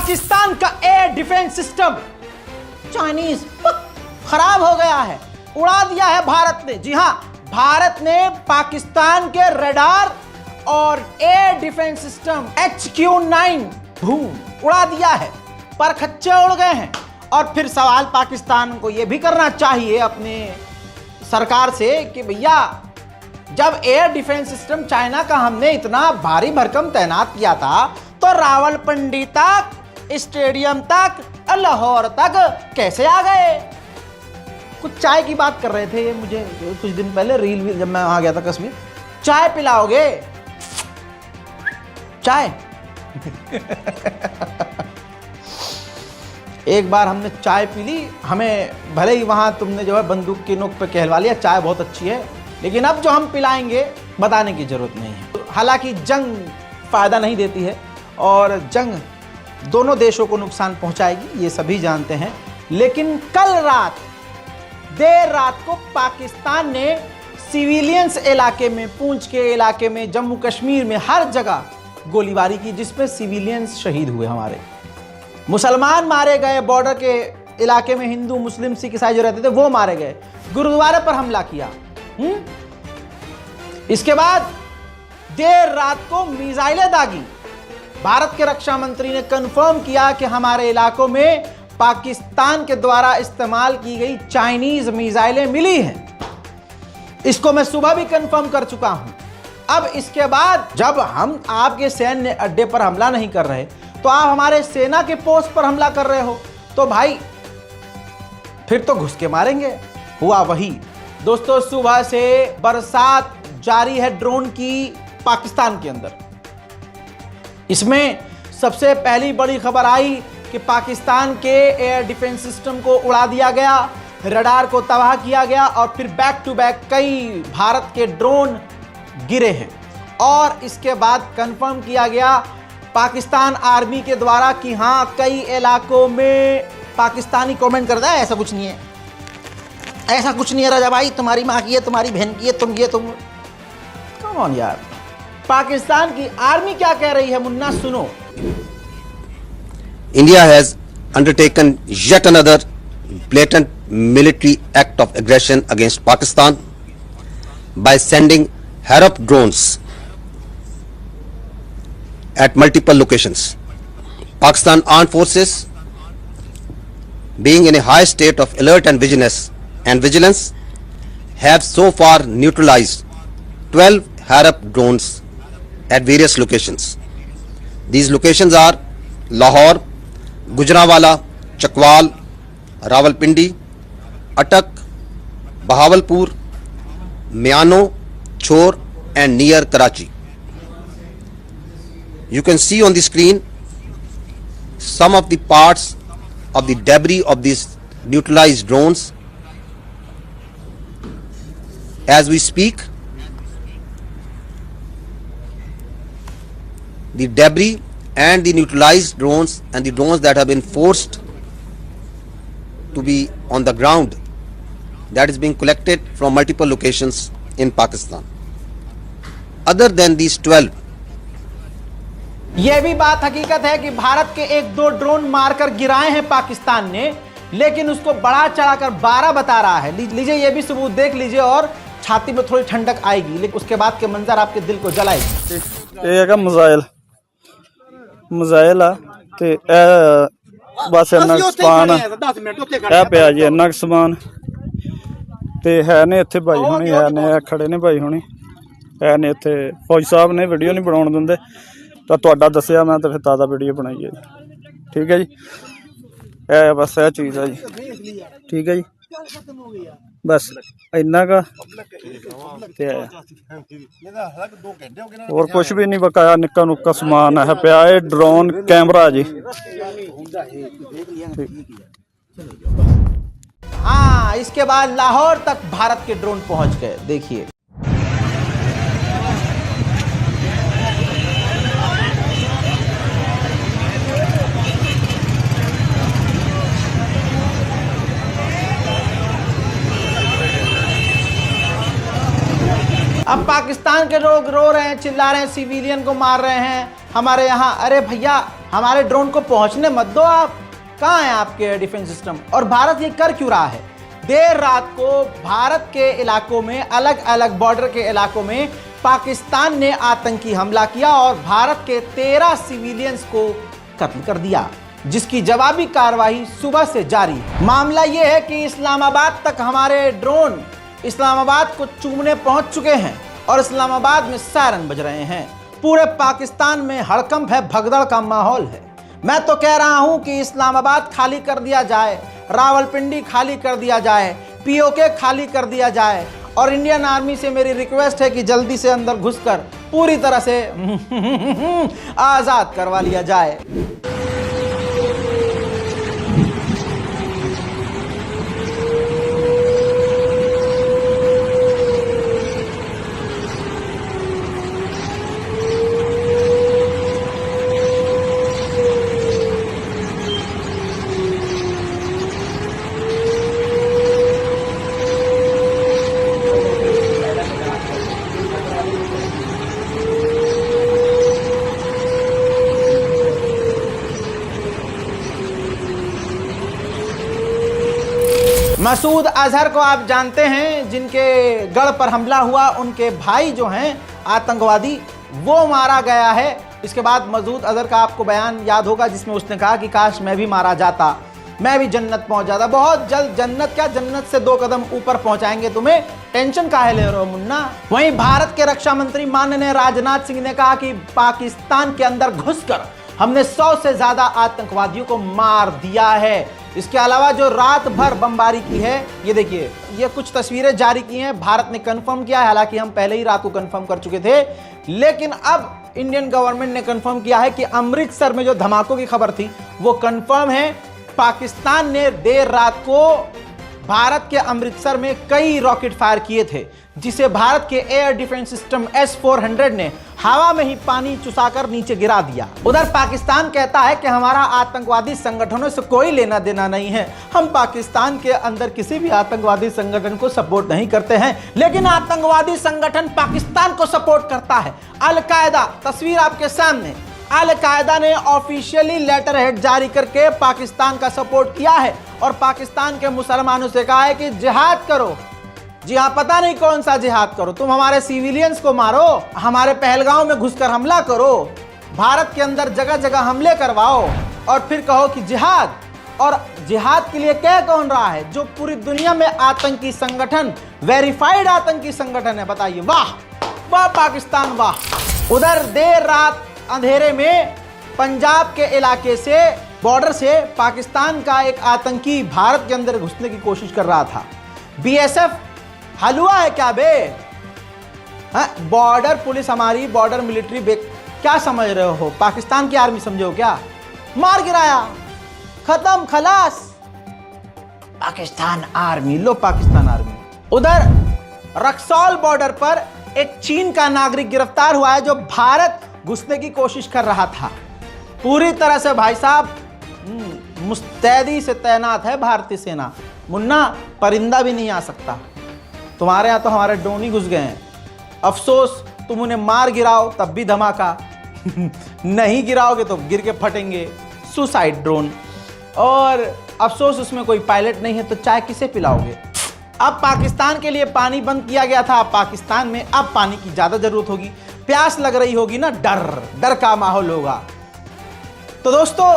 पाकिस्तान का air defence system Chinese खराब हो गया है, उड़ा दिया है भारत ने। जी हां, भारत ने पाकिस्तान के रडार और एयर डिफेंस सिस्टम HQ-9 उड़ा दिया है, पर खच्चे उड़ गए हैं। और फिर सवाल पाकिस्तान को यह भी करना चाहिए अपने सरकार से कि भैया, जब एयर डिफेंस सिस्टम चाइना का हमने इतना भारी भरकम तैनात किया था, तो रावलपिंडी तक, स्टेडियम तक, लाहौर तक कैसे आ गए? कुछ चाय की बात कर रहे थे ये मुझे कुछ दिन पहले, रील जब मैं वहां गया था कश्मीर। चाय पिलाओगे? चाय एक बार हमने चाय पी ली, हमें भले ही वहां तुमने जो है बंदूक की नोक पे कहलवा लिया चाय बहुत अच्छी है, लेकिन अब जो हम पिलाएंगे बताने की जरूरत नहीं है। हालांकि जंग फायदा नहीं देती है और जंग दोनों देशों को नुकसान पहुंचाएगी, ये सभी जानते हैं। लेकिन कल रात, देर रात को पाकिस्तान ने सिविलियंस इलाके में, पूंछ के इलाके में, जम्मू कश्मीर में हर जगह गोलीबारी की, जिसमें सिविलियंस शहीद हुए। हमारे मुसलमान मारे गए, बॉर्डर के इलाके में हिंदू, मुस्लिम, सिख, ईसाई जो रहते थे वो मारे गए, गुरुद्वारे पर हमला किया। इसके बाद देर रात को मिसाइलें दागी। भारत के रक्षा मंत्री ने कंफर्म किया कि हमारे इलाकों में पाकिस्तान के द्वारा इस्तेमाल की गई चाइनीज मिसाइलें मिली हैं। इसको मैं सुबह भी कंफर्म कर चुका हूं। अब इसके बाद जब हम आपके सैन्य अड्डे पर हमला नहीं कर रहे, तो आप हमारे सेना के पोस्ट पर हमला कर रहे हो, तो भाई फिर तो घुस के मारेंगे। हुआ वही दोस्तों, सुबह से बरसात जारी है ड्रोन की पाकिस्तान के अंदर। इसमें सबसे पहली बड़ी खबर आई कि पाकिस्तान के एयर डिफेंस सिस्टम को उड़ा दिया गया, रडार को तबाह किया गया, और फिर बैक टू बैक कई भारत के ड्रोन गिरे हैं। और इसके बाद कंफर्म किया गया पाकिस्तान आर्मी के द्वारा कि हां, कई इलाकों में पाकिस्तानी कमेंट करता है ऐसा कुछ नहीं है, ऐसा कुछ नहीं है राजा भाई, तुम्हारी माँ की है, तुम्हारी बहन की है, तुम ये तुम। कम ऑन यार, पाकिस्तान की आर्मी क्या कह रही है मुन्ना, सुनो। India has undertaken yet another blatant military act of aggression against Pakistan by sending Harop drones at multiple locations. Pakistan Armed Forces, being in a high state of alert and vigilance, have so far neutralized 12 Harop drones at various locations. These locations are Lahore, Gujranwala, Chakwal, Rawalpindi, Attak, Bahawalpur, Miano, Chor, and near Karachi. You can see on the screen some of the parts of the debris of these neutralized drones. As we speak, the debris and the neutralized drones and the drones that have been forced to be on the ground, that is being collected from multiple locations in Pakistan. Other than these 12, यह भी बात हकीकत है कि भारत के एक दो drone मारकर गिराए हैं पाकिस्तान ने, लेकिन उसको बढ़ा चढ़ाकर 12 बता रहा है। लीजिए, यह भी सबूत देख लीजिए और छाती में थोड़ी ठंडक आएगी, लेकिन उसके बाद के मंजर आपके दिल को जलाएगी। एक ਮਜ਼ਾਇਲ ਆ ਤੇ ਇਹ ਬਸ ਇੰਨਾ ਸਮਾਨ ਇਹ ਪਿਆ ਜੀ, ਇੰਨਾ ਸਮਾਨ ਤੇ ਹੈ ਨੇ ਇੱਥੇ ਭਾਈ ਹੁਣੀ, ਹੈ ਨੇ ਖੜੇ ਨੇ ਭਾਈ ਹੁਣੀ, ਹੈ ਨੇ ਇੱਥੇ ਫੌਜੀ ਸਾਹਿਬ ਨੇ ਵੀਡੀਓ ਨਹੀਂ ਬਣਾਉਣ ਦਿੰਦੇ, ਤਾਂ ਤੁਹਾਡਾ ਦੱਸਿਆ ਮੈਂ ਤਾਂ ਫਿਰ ਤਾਜ਼ਾ ਵੀਡੀਓ ਬਣਾਈ ਹੈ ਜੀ। ਠੀਕ ਹੈ ਜੀ, ਇਹ ਬਸ ਇਹ ਚੀਜ਼ ਆ ਜੀ। ਠੀਕ ਹੈ ਜੀ, बस इन्ना का और कुछ भी नहीं बकाया, निक्का नुक्का समान है पिया। ड्रोन कैमरा जी। हाँ, इसके बाद लाहौर तक भारत के ड्रोन पहुंच गए। देखिए, अब पाकिस्तान पाकिस्तान के लोग रो रहे हैं, चिल्ला रहे हैं, सिविलियन को मार रहे हैं हमारे यहाँ। अरे भैया, हमारे ड्रोन को पहुंचने मत दो। आप कहाँ हैं आपके डिफेंस सिस्टम? और भारत ये कर क्यों रहा है? देर रात को भारत के इलाकों में, अलग अलग बॉर्डर के इलाकों में पाकिस्तान ने आतंकी हमला किया और भारत के 13 सिविलियंस को कत्ल कर दिया, जिसकी जवाबी कार्रवाई सुबह से जारी है। मामला यह है कि इस्लामाबाद तक हमारे ड्रोन इस्लामाबाद को चूमने पहुंच चुके हैं और इस्लामाबाद में सायरन बज रहे हैं। पूरे पाकिस्तान में हड़कंप है, भगदड़ का माहौल है। मैं तो कह रहा हूं कि इस्लामाबाद खाली कर दिया जाए, रावलपिंडी खाली कर दिया जाए, पीओके खाली कर दिया जाए और इंडियन आर्मी से मेरी रिक्वेस्ट है कि जल्दी से अंदर घुसकर पूरी तरह से आजाद करवा लिया जाए। मसूद अजहर को आप जानते हैं, जिनके गढ़ पर हमला हुआ, उनके भाई जो हैं आतंकवादी, वो मारा गया है। इसके बाद मसूद अजहर का आपको बयान याद होगा जिसमें उसने कहा कि काश मैं भी मारा जाता, मैं भी जन्नत पहुंच जाता। बहुत जल्द जन्नत क्या, जन्नत से 2 कदम ऊपर पहुंचाएंगे तुम्हें, टेंशन काहे ले रहे हो मुन्ना। वहीं भारत के रक्षा मंत्री माननीय राजनाथ सिंह ने कहा कि पाकिस्तान के अंदर घुसकर हमने 100 से ज्यादा आतंकवादियों को मार दिया है। इसके अलावा जो रात भर बमबारी की है, ये देखिए, ये कुछ तस्वीरें जारी की हैं, भारत ने कंफर्म किया है। हालांकि हम पहले ही रात को कंफर्म कर चुके थे, लेकिन अब इंडियन गवर्नमेंट ने कंफर्म किया है कि अमृतसर में जो धमाकों की खबर थी वो कंफर्म है। पाकिस्तान ने देर रात को भारत के अमृतसर में कई रॉकेट फायर किए थे, जिसे भारत के एयर डिफेंस सिस्टम S-400 ने हवा में ही पानी चुसाकर नीचे गिरा दिया। उधर पाकिस्तान कहता है कि हमारा आतंकवादी संगठनों से कोई लेना देना नहीं है, हम पाकिस्तान के अंदर किसी भी आतंकवादी संगठन को सपोर्ट नहीं करते हैं, लेकिन आतंकवादी संगठन पाकिस्तान को सपोर्ट करता है। अल-कायदा, तस्वीर आपके सामने, अल-कायदा ने ऑफिशियली लेटर हेड जारी करके पाकिस्तान का सपोर्ट किया है और पाकिस्तान के मुसलमानों से कहा है कि जिहाद करो। जी हाँ, पता नहीं कौन सा जिहाद करो, तुम हमारे सिविलियंस को मारो, हमारे पहलगांव में घुसकर हमला करो, भारत के अंदर जगह जगह हमले करवाओ और फिर कहो कि जिहाद। और जिहाद के लिए कह कौन रहा है? जो पूरी दुनिया में आतंकी संगठन, वेरीफाइड आतंकी संगठन है। बताइए, वाह वाह पाकिस्तान, वाह। उधर देर रात अंधेरे में पंजाब के इलाके से, बॉर्डर से पाकिस्तान का एक आतंकी भारत के अंदर घुसने की कोशिश कर रहा था। BSF हलवा है क्या बे? बॉर्डर पुलिस हमारी, बॉर्डर मिलिट्री क्या समझ रहे हो? पाकिस्तान की आर्मी समझे हो क्या? मार गिराया, खत्म, खलास, पाकिस्तान आर्मी। लो पाकिस्तान आर्मी। उधर रक्सौल बॉर्डर पर एक चीन का नागरिक गिरफ्तार हुआ है जो भारत घुसने की कोशिश कर रहा था। पूरी तरह से भाई साहब मुस्तैदी से तैनात है भारतीय सेना। मुन्ना, परिंदा भी नहीं आ सकता। तुम्हारे यहाँ तो हमारे ड्रोन ही घुस गए हैं। अफसोस, तुम उन्हें मार गिराओ तब भी धमाका, नहीं गिराओगे तो गिर के फटेंगे। Suicide drone. और अफसोस उसमें कोई पायलट नहीं है, तो चाय किसे पिलाओगे? अब पाकिस्तान के लिए पानी बंद किया गया था, पाकिस्तान में अब पानी की ज़्यादा ज़रूरत होगी, प्यास लग रही होगी ना, डर का माहौल होगा। तो दोस्तों,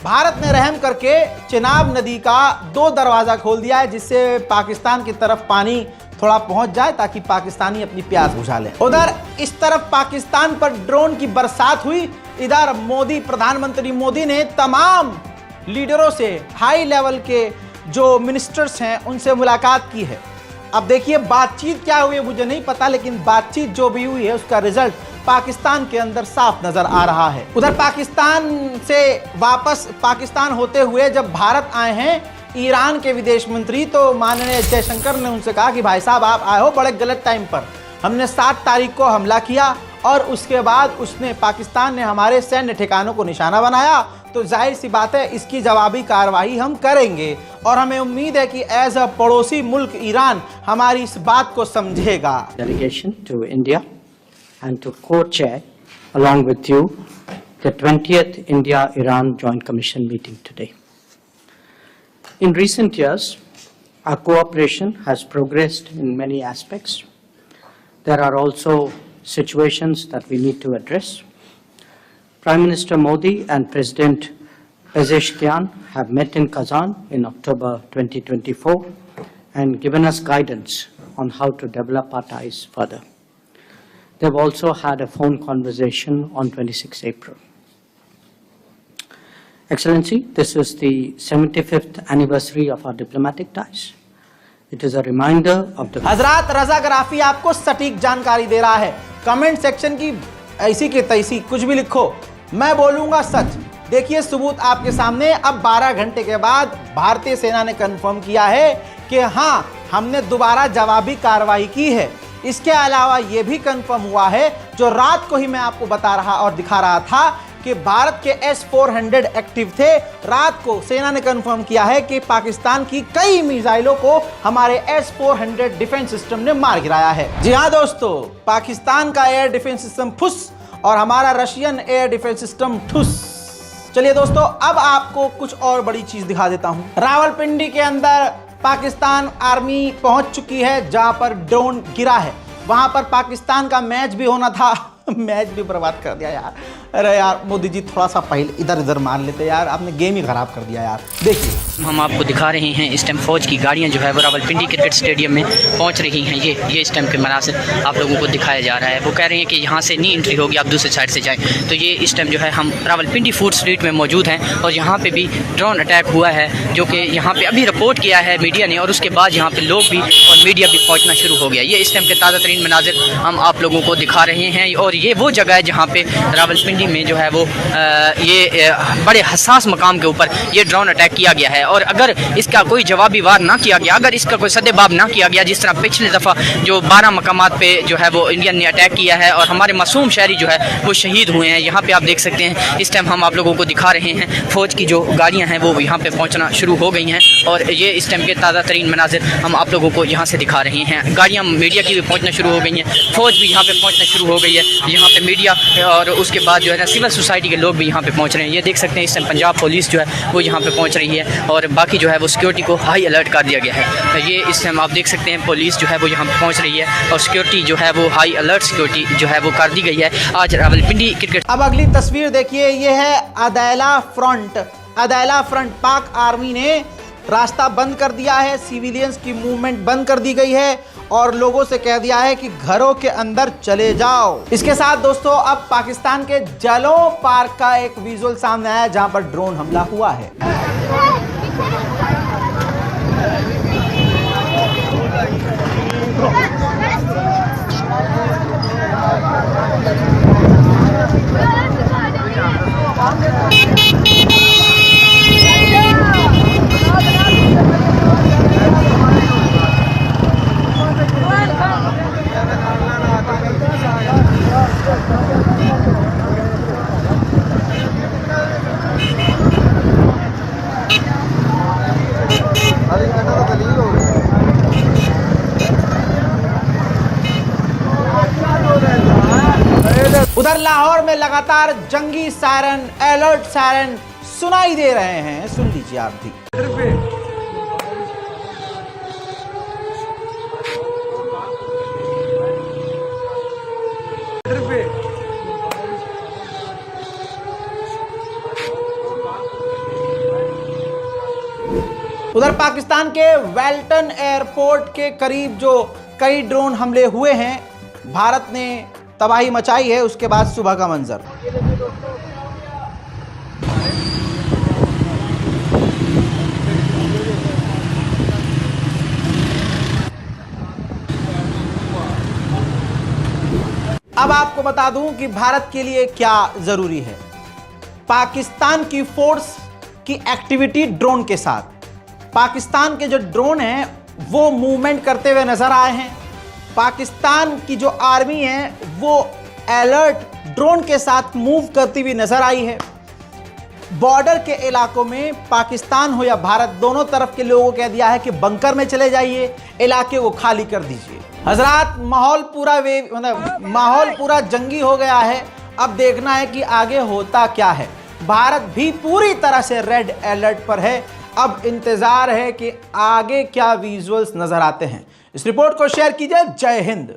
भारत ने रहम करके चिनाब नदी का 2 दरवाज़ा खोल दिया है, जिससे पाकिस्तान की तरफ पानी थोड़ा पहुंच जाए ताकि पाकिस्तानी अपनी प्यास बुझा लें। उधर इस तरफ पाकिस्तान पर ड्रोन की बरसात हुई, इधर मोदी, प्रधानमंत्री मोदी ने तमाम लीडरों से, हाई लेवल के जो मिनिस्टर्स हैं उनसे मुलाकात की है। अब देखिए बातचीत क्या हुई है मुझे नहीं पता, लेकिन बातचीत जो भी हुई है उसका रिजल्ट पाकिस्तान के अंदर साफ नजर आ रहा है। उधर पाकिस्तान से वापस पाकिस्तान होते हुए जब भारत आए हैं ईरान के विदेश मंत्री, तो माननीय जयशंकर ने उनसे कहा कि भाई साहब आप आए हो बड़े गलत टाइम पर। हमने 7 तारीख को हमला किया और उसके बाद पाकिस्तान ने हमारे सैन्य ठिकानों को निशाना बनाया, तो जाहिर सी बात है इसकी जवाबी कार्रवाई हम करेंगे और हमें उम्मीद है कि एज अ पड़ोसी मुल्क ईरान हमारी इस बात को समझेगा। Delegation to India and to co-chair, along with you, the 20th India-Iran Joint Commission meeting today. In recent years, our cooperation has progressed in many aspects. There are also situations that we need to address. Prime Minister Modi and President Pezeshkian have met in Kazan in October 2024 and given us guidance on how to develop our ties further. They've also had a phone conversation on 26 April. Excellency, this is the 75th anniversary of our diplomatic ties. It is a reminder of the... हजरात, रजा graphy आपको सटीक जानकारी दे रहा है। Comment section की ऐसी की तैसी कुछ भी लिखो, मैं बोलूंगा सच। देखिए सबूत आपके सामने। अब 12 घंटे के बाद भारतीय सेना ने कंफर्म किया है कि हाँ, हमने दोबारा जवाबी कार्रवाई की है। इसके अलावा यह भी कंफर्म हुआ है, जो रात को ही मैं आपको बता रहा और दिखा रहा था कि भारत के S-400 एक्टिव थे। रात को सेना ने कंफर्म किया है कि पाकिस्तान की कई मिसाइलों को हमारे S-400 डिफेंस सिस्टम ने मार गिराया है। जी हाँ दोस्तों, पाकिस्तान का एयर डिफेंस सिस्टम फुस और हमारा रशियन एयर डिफेंस सिस्टम ठुस। चलिए दोस्तों, अब आपको कुछ और बड़ी चीज दिखा देता हूं। रावलपिंडी के अंदर पाकिस्तान आर्मी पहुंच चुकी है, जहां पर ड्रोन गिरा है। वहां पर पाकिस्तान का मैच भी होना था, मैच भी बर्बाद कर दिया यार। अरे यार मोदी जी, थोड़ा सा पहले इधर इधर मार लेते यार, आपने गेम ही खराब कर दिया यार। देखिए हम आपको दिखा रहे हैं इस टाइम फौज की गाड़ियां जो है वो रावलपिंडी क्रिकेट स्टेडियम में पहुंच रही हैं। ये इस टाइम के मनासिर आप लोगों को दिखाया जा रहा है। वो कह रहे हैं कि यहाँ से नहीं एंट्री होगी, आप दूसरी साइड से जाएं। तो ये इस टाइम जो है हम रावलपिंडी फूड स्ट्रीट में मौजूद हैं और यहाँ पे भी ड्रोन अटैक हुआ है, जो कि यहाँ पे अभी रिपोर्ट किया है मीडिया ने, और उसके बाद यहाँ पे लोग भी और मीडिया भी पहुँचना शुरू हो गया। ये इस टाइम के ताज़ा तरीन मनाजिर हम आप लोगों को दिखा रहे हैं। और ये वो जगह है जहाँ पे रावलपिंडी में जो है वो ये बड़े हसास मकाम के ऊपर ये ड्रोन अटैक किया गया है। और अगर इसका कोई जवाबी वार ना किया गया, अगर इसका कोई सदेबाब ना किया गया, जिस तरह पिछली दफ़ा जो 12 मकामात पे जो है वो इंडियन ने अटैक किया है और हमारे मासूम शहरी जो है वो शहीद हुए हैं। यहाँ पे आप देख सकते हैं, इस टाइम हम आप लोगों को दिखा रहे हैं फ़ौज की जो गाड़ियाँ हैं वो यहाँ पे पहुँचना शुरू हो गई हैं। और ये इस टाइम के ताज़ा तरीन मनाजिर हम आप लोगों को यहाँ से दिखा रहे हैं। गाड़ियाँ मीडिया की भी पहुँचना शुरू हो गई हैं, फ़ौज भी यहाँ पर पहुँचना शुरू हो गई है। यहाँ पर मीडिया और उसके बाद जो है ना सिविल सोसाइटी के लोग भी यहाँ पे पहुँच रहे हैं। ये देख सकते हैं इस टाइम पंजाब पुलिस जो है वो यहाँ पे पहुँच रही है और बाकी जो है वो सिक्योरिटी को हाई अलर्ट कर दिया गया है। तो ये इस टाइम आप देख सकते हैं पुलिस जो है वो यहाँ पे पहुँच रही है और सिक्योरिटी जो है वो हाई अलर्ट सिक्योरिटी जो है वो कर दी गई है आज रावलपिंडी क्रिकेट। अब अगली तस्वीर देखिए, ये है अदैला फ्रंट। अदैला फ्रंट, पाक आर्मी ने रास्ता बंद कर दिया है, सिविलियंस की मूवमेंट बंद कर दी गई है और लोगों से कह दिया है कि घरों के अंदर चले जाओ। इसके साथ दोस्तों अब पाकिस्तान के जलो पार्क का एक विजुअल सामने आया, जहां पर ड्रोन हमला हुआ है। उधर लाहौर में लगातार जंगी सायरन, अलर्ट सायरन सुनाई दे रहे हैं, सुन लीजिए आप भी। उधर पाकिस्तान के वेल्टन एयरपोर्ट के करीब जो कई ड्रोन हमले हुए हैं, भारत ने तबाही मचाई है। उसके बाद सुबह का मंजर, अब आपको बता दूं कि भारत के लिए क्या जरूरी है। पाकिस्तान की फोर्स की एक्टिविटी ड्रोन के साथ, पाकिस्तान के जो ड्रोन हैं वो मूवमेंट करते हुए नजर आए हैं। पाकिस्तान की जो आर्मी है वो अलर्ट ड्रोन के साथ मूव करती हुई नजर आई है। बॉर्डर के इलाकों में पाकिस्तान हो या भारत, दोनों तरफ के लोगों को कह दिया है कि बंकर में चले जाइए, इलाके को खाली कर दीजिए। हजरात, माहौल पूरा जंगी हो गया है। अब देखना है कि आगे होता क्या है। भारत भी पूरी तरह से रेड अलर्ट पर है। अब इंतजार है कि आगे क्या विजुअल्स नजर आते हैं। इस रिपोर्ट को शेयर कीजिए। जय हिंद।